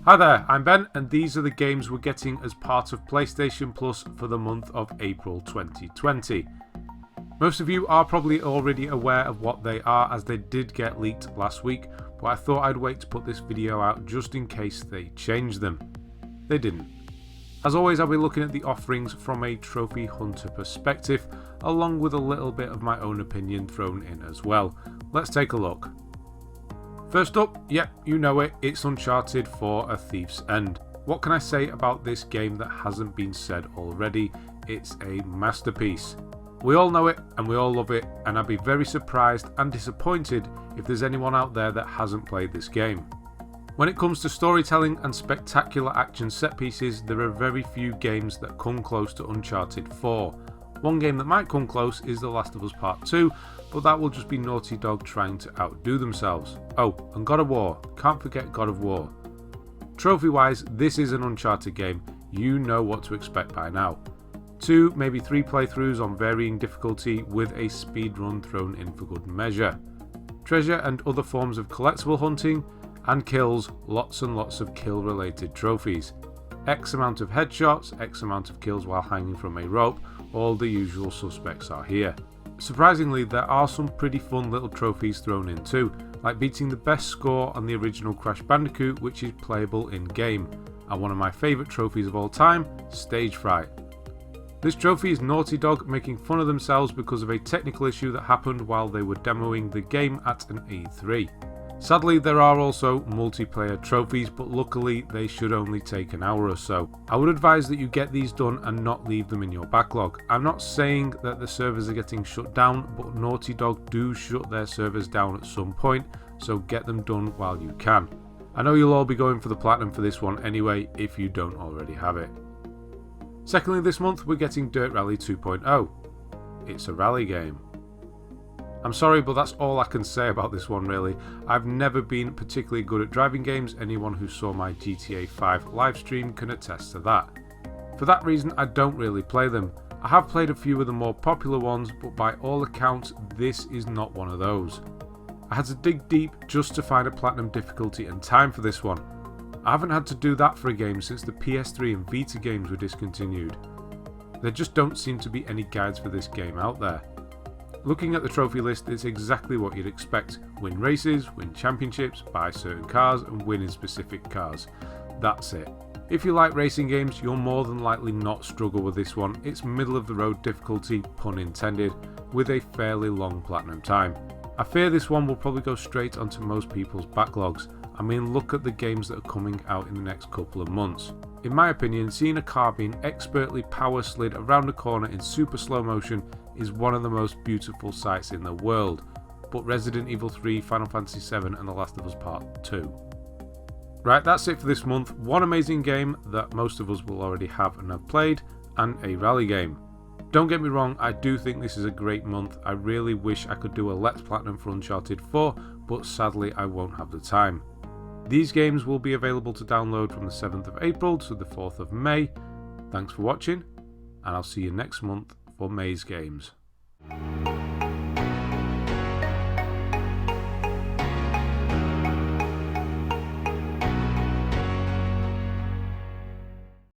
Hi there, I'm Ben, and these are the games we're getting as part of PlayStation Plus for the month of April 2020. Most of you are probably already aware of what they are, as they did get leaked last week, but I thought I'd wait to put this video out just in case they changed them. They didn't. As always, I'll be looking at the offerings from a trophy hunter perspective, along with a little bit of my own opinion thrown in as well. Let's take a look. First up, yep, you know it, it's Uncharted 4: A Thief's End. What can I say about this game that hasn't been said already? It's a masterpiece. We all know it and we all love it, and I'd be very surprised and disappointed if there's anyone out there that hasn't played this game. When it comes to storytelling and spectacular action set pieces, there are very few games that come close to Uncharted 4. One game that might come close is The Last of Us Part 2, but that will just be Naughty Dog trying to outdo themselves. Oh, and God of War, can't forget God of War. Trophy wise, this is an Uncharted game, you know what to expect by now. 2, maybe 3 playthroughs on varying difficulty with a speedrun thrown in for good measure. Treasure and other forms of collectible hunting, and kills, lots and lots of kill related trophies. X amount of headshots, X amount of kills while hanging from a rope, all the usual suspects are here. Surprisingly, there are some pretty fun little trophies thrown in too, like beating the best score on the original Crash Bandicoot, which is playable in game, and one of my favourite trophies of all time, Stage Fright. This trophy is Naughty Dog making fun of themselves because of a technical issue that happened while they were demoing the game at an E3. Sadly, there are also multiplayer trophies, but luckily they should only take an hour or so. I would advise that you get these done and not leave them in your backlog. I'm not saying that the servers are getting shut down, but Naughty Dog do shut their servers down at some point, so get them done while you can. I know you'll all be going for the platinum for this one anyway, if you don't already have it. Secondly, this month we're getting Dirt Rally 2.0. It's a rally game. I'm sorry, but that's all I can say about this one really. I've never been particularly good at driving games, anyone who saw my GTA 5 livestream can attest to that. For that reason, I don't really play them. I have played a few of the more popular ones, but by all accounts, this is not one of those. I had to dig deep just to find a platinum difficulty and time for this one. I haven't had to do that for a game since the PS3 and Vita games were discontinued. There just don't seem to be any guides for this game out there. Looking at the trophy list, it's exactly what you'd expect. Win races, win championships, buy certain cars and win in specific cars. That's it. If you like racing games, you'll more than likely not struggle with this one. It's middle of the road difficulty, pun intended, with a fairly long platinum time. I fear this one will probably go straight onto most people's backlogs. I mean, look at the games that are coming out in the next couple of months. In my opinion, seeing a car being expertly power slid around a corner in super slow motion is one of the most beautiful sights in the world, but Resident Evil 3, Final Fantasy 7 and The Last of Us Part 2. Right, that's it for this month. One amazing game that most of us will already have and have played, and a rally game. Don't get me wrong, I do think this is a great month. I really wish I could do a Let's Platinum for Uncharted 4, but sadly I won't have the time. These games will be available to download from the 7th of April to the 4th of May. Thanks for watching, and I'll see you next month for May's games.